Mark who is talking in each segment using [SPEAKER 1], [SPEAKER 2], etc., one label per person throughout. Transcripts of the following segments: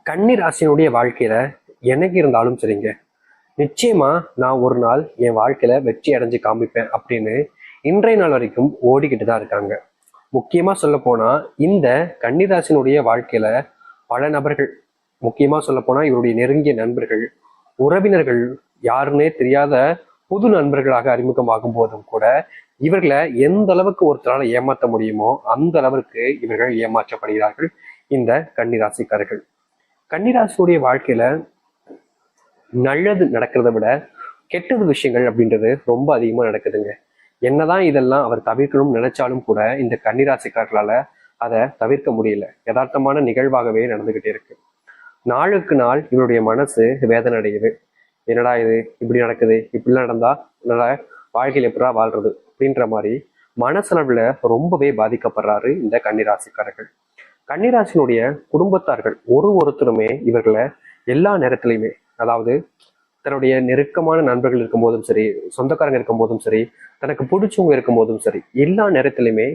[SPEAKER 1] கன்னி ராசியினுடைய வாழ்க்கையில எனக்கு இருந்தாலும் சரிங்க, நிச்சயமா நான் ஒரு நாள் என் வாழ்க்கையில வெற்றி அடைஞ்சு காமிப்பேன் அப்படின்னு இன்றைய நாள் வரைக்கும் ஓடிக்கிட்டு தான் இருக்காங்க. முக்கியமா சொல்ல போனா இந்த கன்னிராசினுடைய வாழ்க்கையில பல நபர்கள், முக்கியமா சொல்ல போனா இவருடைய நெருங்கிய நண்பர்கள், உறவினர்கள், யாருன்னே தெரியாத புது நண்பர்களாக அறிமுகமாகும் போதும் கூட இவர்களை எந்த அளவுக்கு ஒருத்தரால் ஏமாற்ற முடியுமோ அந்த அளவிற்கு இவர்கள் ஏமாற்றப்படுகிறார்கள் இந்த கன்னிராசிக்காரர்கள். கன்னிராசியுடைய வாழ்க்கையில நல்லது நடக்கிறத விட கெட்டது விஷயங்கள் அப்படின்றது ரொம்ப அதிகமா நடக்குதுங்க. என்னதான் இதெல்லாம் அவர் தவிர்க்கணும்னு நினைச்சாலும் கூட இந்த கன்னிராசிக்காரர்களால அதை தவிர்க்க முடியல. யதார்த்தமான நிகழ்வாகவே நடந்துகிட்டே இருக்கு. நாளுக்கு நாள் இவருடைய மனசு வேதனை அடையுது. என்னடா இது இப்படி நடக்குது, இப்படிலாம் நடந்தா என்னோட வாழ்க்கையில் எப்படா வாழ்றது அப்படின்ற மாதிரி மனசளவுல ரொம்பவே பாதிக்கப்படுறாரு இந்த கன்னிராசிக்காரர்கள். கன்னிராசினுடைய குடும்பத்தார்கள் ஒருத்தருமே இவர்களை எல்லா நேரத்திலையுமே, அதாவது தன்னுடைய நெருக்கமான நண்பர்கள் இருக்கும் போதும் சரி, சொந்தக்காரங்க இருக்கும் போதும் சரி, தனக்கு பிடிச்சவங்க இருக்கும் போதும் சரி, எல்லா நேரத்திலுமே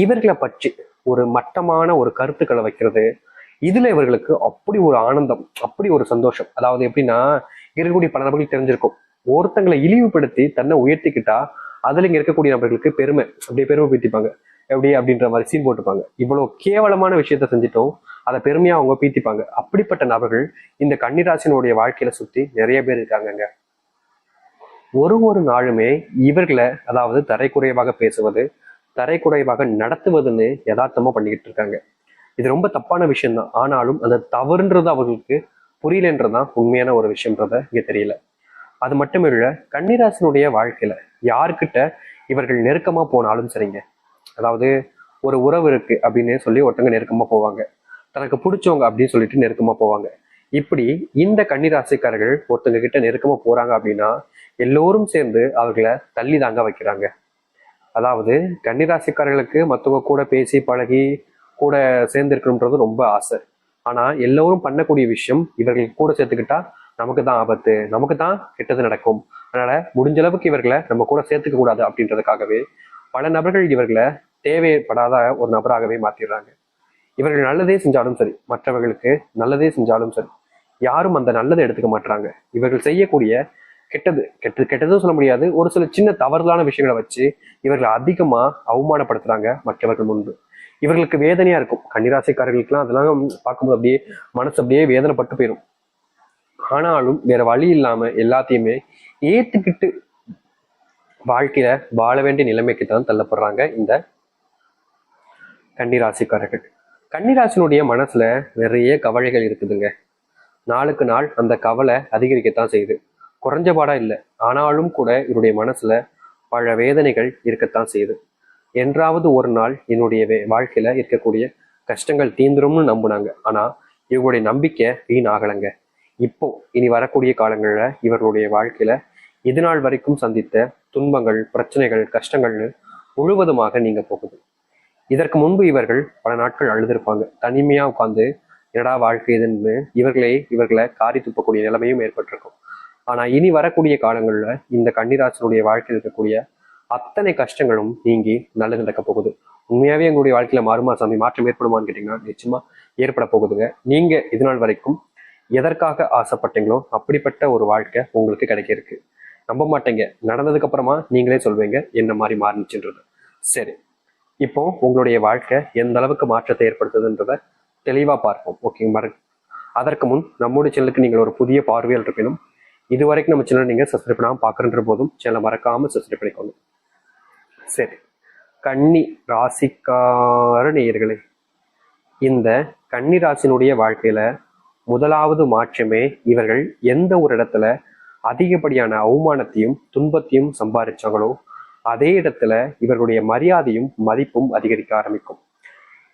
[SPEAKER 1] இவர்களை பற்றி ஒரு மட்டமான ஒரு கருத்துக்களை வைக்கிறது. இதுல இவர்களுக்கு அப்படி ஒரு ஆனந்தம், அப்படி ஒரு சந்தோஷம். அதாவது எப்படின்னா, இருக்கக்கூடிய பல நபர்கள் தெரிஞ்சிருக்கும், ஒருத்தங்களை இழிவுபடுத்தி தன்னை உயர்த்திக்கிட்டா அதுல இங்க இருக்கக்கூடிய நபர்களுக்கு பெருமை, அப்படியே பெருமை பீத்திப்பாங்க. எப்படி அப்படின்ற மாதிரி சீன் போட்டுப்பாங்க. இவ்வளவு கேவலமான விஷயத்த செஞ்சுட்டோம், அதை பெருமையா அவங்க பீத்திப்பாங்க. அப்படிப்பட்ட நபர்கள் இந்த கன்னிராசினுடைய வாழ்க்கையில சுத்தி நிறைய பேர் இருக்காங்கங்க. ஒரு நாளுமே இவர்களை, அதாவது தரைக்குறைவாக பேசுவது, தரைக்குறைவாக நடத்துவதுன்னு யதார்த்தமா பண்ணிக்கிட்டு இருக்காங்க. இது ரொம்ப தப்பான விஷயம்தான். ஆனாலும் அந்த தவறுன்றது அவர்களுக்கு புரியலன்றதுதான் உண்மையான ஒரு விஷயம்ன்றத இங்க தெரியல. அது மட்டும் இல்ல, கன்னிராசினுடைய வாழ்க்கையில யாருக்கிட்ட இவர்கள் நெருக்கமா போனாலும் சரிங்க, அதாவது ஒரு உறவு இருக்கு அப்படின்னு சொல்லி ஒருத்தங்க நெருக்கமா போவாங்க, தனக்கு பிடிச்சவங்க அப்படின்னு சொல்லிட்டு நெருக்கமா போவாங்க. இப்படி இந்த கன்னிராசிக்காரர்கள் ஒருத்தங்க கிட்ட நெருக்கமா போறாங்க அப்படின்னா எல்லோரும் சேர்ந்து அவர்களை தள்ளி தாங்க வைக்கிறாங்க. அதாவது கன்னிராசிக்காரர்களுக்கு மற்றவங்க கூட பேசி பழகி கூட சேர்ந்து இருக்கணும்ன்றது ரொம்ப ஆசை. ஆனா எல்லோரும் பண்ணக்கூடிய விஷயம், இவர்கள் கூட சேர்த்துக்கிட்டா நமக்கு தான் ஆபத்து, நமக்கு தான் கெட்டது நடக்கும், அதனால முடிஞ்ச அளவுக்கு இவர்களை நம்ம கூட சேர்த்துக்க கூடாது அப்படின்றதுக்காகவே பல நபர்கள் இவர்களை தேவைப்படாத ஒரு நபராகவே மாத்திடுறாங்க. இவர்கள் நல்லதே செஞ்சாலும் சரி, மற்றவர்களுக்கு நல்லதே செஞ்சாலும் சரி, யாரும் அந்த நல்லதை எடுத்துக்க மாட்டாங்க. இவர்கள் செய்யக்கூடிய கெட்டதும் சொல்ல முடியாது, ஒரு சில சின்ன தவறுதலான விஷயங்களை வச்சு இவர்களை அதிகமா அவமானப்படுத்துறாங்க மற்றவர்கள் முன்பு. இவர்களுக்கு வேதனையா இருக்கும். கன்னிராசிக்காரர்களுக்கெல்லாம் அதெல்லாம் பார்க்கும்போது அப்படியே மனசு அப்படியே வேதனைப்பட்டு போயிடும். ஆனாலும் வேற வழி இல்லாம எல்லாத்தையுமே ஏத்துக்கிட்டு வாழ்க்கையில வாழ வேண்டிய நிலைமைக்கு தான் தள்ளப்படுறாங்க இந்த கன்னிராசிக்காரர்கள். கன்னிராசினுடைய மனசுல நிறைய கவலைகள் இருக்குதுங்க. நாளுக்கு நாள் அந்த கவலை அதிகரிக்கத்தான் செய்யுது, குறைஞ்சபாடா இல்லை. ஆனாலும் கூட இவருடைய மனசுல பல வேதனைகள் இருக்கத்தான் செய்யுது. என்றாவது ஒரு நாள் என்னுடைய வாழ்க்கையில இருக்கக்கூடிய கஷ்டங்கள் தீந்துரும்னு நம்புனாங்க. ஆனா இவங்களுடைய நம்பிக்கை வீண் ஆகலைங்க. இப்போ இனி வரக்கூடிய காலங்கள்ல இவர்களுடைய வாழ்க்கையில இது நாள் வரைக்கும் சந்தித்த துன்பங்கள், பிரச்சனைகள், கஷ்டங்கள்னு முழுவதுமாக நீங்க போகுது. இதற்கு முன்பு இவர்கள் பல நாட்கள் அழுதுருப்பாங்க, தனிமையா உட்காந்து என்னடா வாழ்க்கை இதுன்னு இவர்களை காரி துப்பக்கூடிய நிலைமையும் ஏற்பட்டிருக்கும். ஆனா இனி வரக்கூடிய காலங்கள்ல இந்த கன்னிராசனுடைய வாழ்க்கையில் இருக்கக்கூடிய அத்தனை கஷ்டங்களும் நீங்கி நல்லது நடக்க போகுது. உண்மையாவே எங்களுடைய வாழ்க்கையில மாறுமா சாமி, மாற்றம் ஏற்படுமான்னு கேட்டீங்கன்னா நிச்சயமா ஏற்பட போகுதுங்க. நீங்க இது நாள் வரைக்கும் எதற்காக ஆசைப்பட்டீங்களோ அப்படிப்பட்ட ஒரு வாழ்க்கை உங்களுக்கு கிடைக்க இருக்கு. நம்ப மாட்டீங்க, நடந்ததுக்கு அப்புறமா நீங்களே சொல்வீங்க என்ன மாதிரி மாறுச்சுன்றது. சரி, இப்போ உங்களுடைய வாழ்க்கை எந்த அளவுக்கு மாற்றத்தை ஏற்படுத்துதுன்றத தெளிவா பார்ப்போம். ஓகேங்க. அதற்கு முன் நம்முடைய சேனலுக்கு நீங்கள் ஒரு புதிய பார்வையால் இருப்பினும் இதுவரைக்கும் நம்ம சேனல் நீங்க சப்ஸ்கிரைப் பண்ணாம பாக்குற போதும் சேனலை மறக்காம சப்ஸ்கிரைப் பண்ணிக்கோங்க. சரி, கன்னி ராசிக்கார நேயர்களே, இந்த கன்னி ராசினுடைய வாழ்க்கையில முதலாவது மாற்றமே, இவர்கள் எந்த ஒரு இடத்துல அதிகப்படியான அவமானத்தையும் துன்பத்தையும் சம்பாதிச்சாங்களோ அதே இடத்துல இவர்களுடைய மரியாதையும் மதிப்பும் அதிகரிக்க ஆரம்பிக்கும்.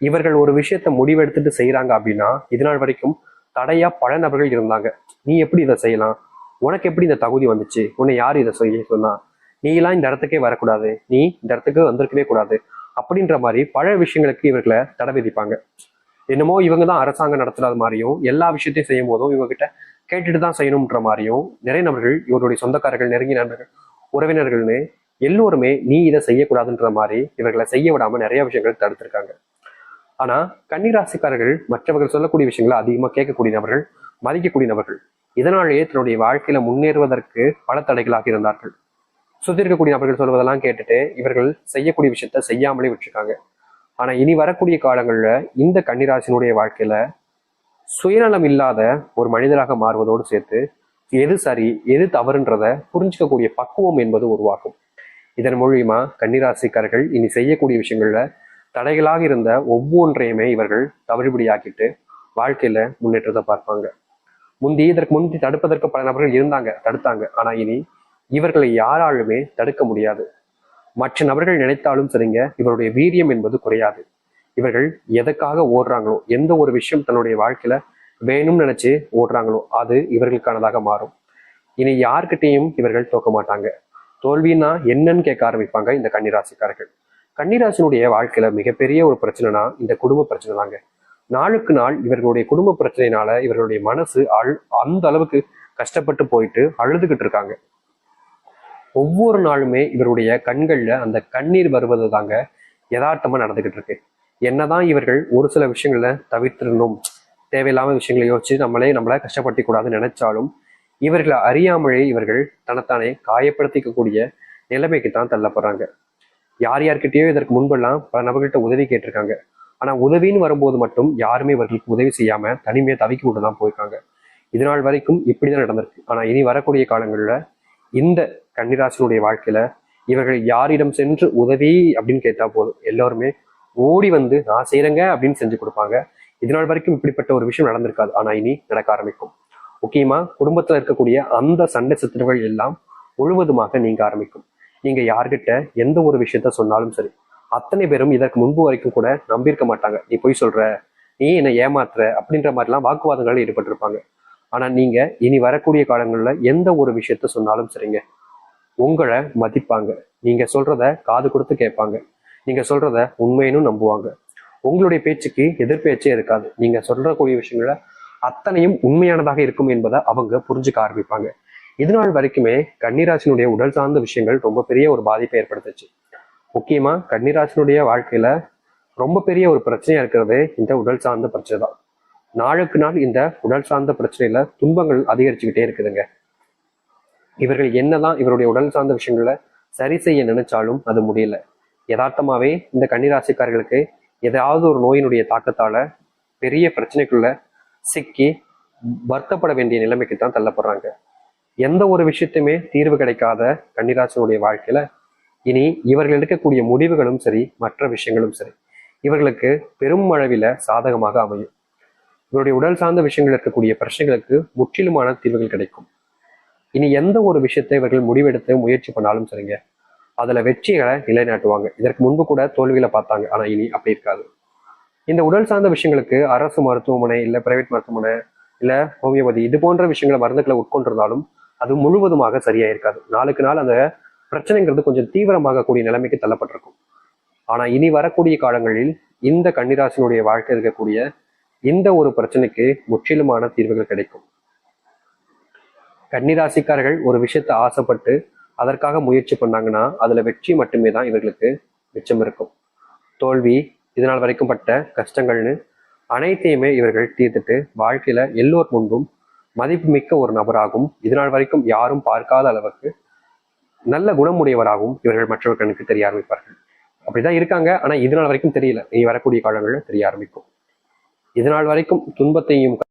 [SPEAKER 1] இவர்கள் ஒரு விஷயத்த முடிவெடுத்துட்டு செய்யறாங்க அப்படின்னா இதனால் வரைக்கும் தடையா பல நபர்கள் இருந்தாங்க. நீ எப்படி இதை செய்யலாம், உனக்கு எப்படி இந்த தகுதி வந்துச்சு, உன்னை யார் இதை செய்ய சொன்னா, நீ எல்லாம் இந்த இடத்துக்கே வரக்கூடாது, நீ இந்த இடத்துக்கு வந்திருக்கவே கூடாது அப்படின்ற மாதிரி பல விஷயங்களுக்கு இவர்களை தடை விதிப்பாங்க. என்னமோ இவங்க தான் அரசாங்கம் நடத்துறது மாதிரியும், எல்லா விஷயத்தையும் செய்யும் போதும் இவங்க கிட்ட கேட்டுட்டு தான் செய்யணும்ன்ற மாதிரியும் நிறைய நபர்கள், இவருடைய சொந்தக்காரர்கள், நெருங்கிய நண்பர்கள், உறவினர்கள்னு எல்லோருமே நீ இதை செய்யக்கூடாதுன்ற மாதிரி இவர்களை செய்ய விடாம நிறைய விஷயங்கள் தடுத்திருக்காங்க. ஆனா கன்னிராசிக்காரர்கள் மற்றவர்கள் சொல்லக்கூடிய விஷயங்களை அதிகமா கேட்கக்கூடிய நபர்கள், மதிக்கக்கூடிய நபர்கள். இதனாலேயே தன்னுடைய வாழ்க்கையில முன்னேறுவதற்கு பல தடைகளாக இருந்தார்கள். சுத்தி இருக்கக்கூடிய நபர்கள் சொல்வதெல்லாம் கேட்டுட்டு இவர்கள் செய்யக்கூடிய விஷயத்த செய்யாமலே விட்டுருக்காங்க. ஆனா இனி வரக்கூடிய காலங்கள்ல இந்த கன்னிராசினுடைய வாழ்க்கையில சுயநலம் இல்லாத ஒரு மனிதராக மாறுவதோடு சேர்த்து எது சரி எது தவறுன்றத புரிஞ்சுக்கக்கூடிய பக்குவம் என்பது உருவாகும். இதன் மூலியமா கன்னிராசிக்காரர்கள் இனி செய்யக்கூடிய விஷயங்கள்ல தடைகளாக இருந்த ஒவ்வொன்றையுமே இவர்கள் தவிடுபடியாக்கிட்டு வாழ்க்கையில முன்னேற்றத்தை பார்ப்பாங்க. இதற்கு முந்தி தடுப்பதற்கு பல நபர்கள் இருந்தாங்க, தடுத்தாங்க. ஆனா இனி இவர்களை யாராலுமே தடுக்க முடியாது. மற்ற நபர்கள் நினைத்தாலும் சரிங்க, இவருடைய வீரியம் என்பது குறையாது. இவர்கள் எதற்காக ஓடுறாங்களோ, எந்த ஒரு விஷயம் தன்னுடைய வாழ்க்கையில வேணும்னு நினைச்சு ஓடுறாங்களோ அது இவர்களுக்கானதாக மாறும். இனி யார்கிட்டையும் இவர்கள் தோக்க மாட்டாங்க. தோல்வின்னா என்னன்னு கேட்க ஆரம்பிப்பாங்க இந்த கன்னிராசிக்காரர்கள். கன்னிராசினுடைய வாழ்க்கையில மிகப்பெரிய ஒரு பிரச்சனைனா இந்த குடும்ப பிரச்சனை தாங்க. நாளுக்கு நாள் இவர்களுடைய குடும்ப பிரச்சனையினால இவர்களுடைய மனசு அந்த அளவுக்கு கஷ்டப்பட்டு போயிட்டு அழுதுகிட்டு இருக்காங்க. ஒவ்வொரு நாளுமே இவருடைய கண்கள்ல அந்த கண்ணீர் வருவது தாங்க யதார்த்தமா நடந்துகிட்டு இருக்கு. என்னதான் இவர்கள் ஒரு சில விஷயங்கள தவிர்த்திடணும், தேவையில்லாம விஷயங்களை யோசிச்சு நம்மளை கஷ்டப்படுத்தி கூடாதுன்னு நினைச்சாலும் இவர்களை அறியாமலே இவர்கள் தன்னைத்தானே காயப்படுத்திக்கக்கூடிய நிலைமைக்கு தான் தள்ளப்படுறாங்க. யார்கிட்டயோ இதற்கு முன்பெல்லாம் பல நபர்கள்ட்ட உதவி கேட்டிருக்காங்க. ஆனா உதவின்னு வரும்போது மட்டும் யாருமே இவர்களுக்கு உதவி செய்யாம தனிமையை தவிக்க கொண்டு தான் போயிருக்காங்க. இதனால் வரைக்கும் இப்படிதான் நடந்திருக்கு. ஆனா இனி வரக்கூடிய காலங்கள்ல இந்த கன்னிராசினுடைய வாழ்க்கையில இவர்கள் யாரிடம் சென்று உதவி அப்படின்னு கேட்டா போதும், எல்லாருமே ஓடி வந்து நான் செய்யறேங்க அப்படின்னு செஞ்சு கொடுப்பாங்க. இதனால் வரைக்கும் இப்படிப்பட்ட ஒரு விஷயம் நடந்திருக்காது. ஆனா இனி நடக்க ஆரம்பிக்கும். முக்கியமா குடும்பத்துல இருக்கக்கூடிய அந்த சண்டை சத்துருகள் எல்லாம் முழுவதுமாக நீங்க ஆரம்பிக்கும். நீங்க யார்கிட்ட எந்த ஒரு விஷயத்த சொன்னாலும் சரி, அத்தனை பேரும் இதற்கு முன்பு வரைக்கும் கூட நம்பியிருக்க மாட்டாங்க. நீ பொய் சொல்ற, நீ என்னை ஏமாத்துற அப்படின்ற மாதிரிலாம் வாக்குவாதங்கள் ஈடுபட்டிருப்பாங்க. ஆனா நீங்க இனி வரக்கூடிய காலங்கள்ல எந்த ஒரு விஷயத்த சொன்னாலும் சரிங்க, உங்களை மதிப்பாங்க. நீங்க சொல்றத காது கொடுத்து கேட்பாங்க. நீங்க சொல்றத உண்மையினும் நம்புவாங்க. உங்களுடைய பேச்சுக்கு எதிர்பேச்சே இருக்காது. நீங்க சொல்றக்கூடிய விஷயங்கள அத்தனையும் உண்மையானதாக இருக்கும் என்பதை அவங்க புரிஞ்சுக்க ஆரம்பிப்பாங்க. இதனால் வரைக்குமே கன்னிராசினுடைய உடல் சார்ந்த விஷயங்கள் ரொம்ப பெரிய ஒரு பாதிப்பை ஏற்படுத்துச்சு. முக்கியமா கன்னிராசினுடைய வாழ்க்கையில ரொம்ப பெரிய ஒரு பிரச்சனையா இருக்கிறது இந்த உடல் சார்ந்த பிரச்சனை தான். நாளுக்கு நாள் இந்த உடல் சார்ந்த பிரச்சனையில துன்பங்கள் அதிகரிச்சுக்கிட்டே இருக்குதுங்க. இவர்கள் என்னதான் இவருடைய உடல் சார்ந்த விஷயங்கள சரி செய்ய நினைச்சாலும் அது முடியல. யதார்த்தமாவே இந்த கன்னிராசிக்காரர்களுக்கு ஏதாவது ஒரு நோயினுடைய தாக்கத்தால பெரிய பிரச்சனைக்குள்ள சிக்கி வருத்தப்பட வேண்டிய நிலைமைக்கு தான் தள்ளப்படுறாங்க. எந்த ஒரு விஷயத்தையுமே தீர்வு கிடைக்காத கன்னிராசினுடைய வாழ்க்கையில இனி இவர்கள் எடுக்கக்கூடிய முடிவுகளும் சரி, மற்ற விஷயங்களும் சரி, இவர்களுக்கு பெரும் அளவில சாதகமாக அமையும். இவருடைய உடல் சார்ந்த விஷயங்கள் இருக்கக்கூடிய பிரச்சனைகளுக்கு முற்றிலுமான தீர்வுகள் கிடைக்கும். இனி எந்த ஒரு விஷயத்தை இவர்கள் முடிவெடுத்து முயற்சி பண்ணாலும் சரிங்க, அதுல வெற்றிகளை நிலைநாட்டுவாங்க. இதற்கு முன்பு கூட தோல்வியில பார்த்தாங்க. ஆனா இனி அப்படி இருக்காது. இந்த உடல் சார்ந்த விஷயங்களுக்கு அரசு மருத்துவமனை, இல்ல பிரைவேட் மருத்துவமனை, இல்ல ஹோமியோபதி இது போன்ற விஷயங்களை மருந்துகளை உட்கொண்டிருந்தாலும் அது முழுவதுமாக சரியா இருக்காது. நாளுக்கு நாள் அந்த பிரச்சனைங்கிறது கொஞ்சம் தீவிரமாக கூடிய நிலைமைக்கு தள்ளப்பட்டிருக்கும். ஆனா இனி வரக்கூடிய காலங்களில் இந்த கன்னிராசினுடைய வாழ்க்கை இருக்கக்கூடிய இந்த ஒரு பிரச்சனைக்கு முற்றிலுமான தீர்வுகள் கிடைக்கும். கன்னிராசிக்காரர்கள் ஒரு விஷயத்த ஆசைப்பட்டு அதற்காக முயற்சி பண்ணாங்கன்னா அதுல வெற்றி மட்டுமே தான் இவர்களுக்கு மிச்சம் இருக்கும். தோல்வி, இதனால் வரைக்கும் பட்ட கஷ்டங்கள்னு அனைத்தையுமே இவர்கள் தீர்த்துட்டு வாழ்க்கையில எல்லோர் முன்பும் மதிப்புமிக்க ஒரு நபராகவும், இதனால் வரைக்கும் யாரும் பார்க்காத அளவுக்கு நல்ல குணமுடையவராகவும் இவர்கள் மற்றவர்களுக்கு தெரிய ஆரம்பிப்பார்கள். அப்படிதான் இருக்காங்க. ஆனா இதனால் வரைக்கும் தெரியல. இனி வரக்கூடிய காலங்களில் தெரிய ஆரம்பிக்கும். இதனால் வரைக்கும் துன்பத்தையும்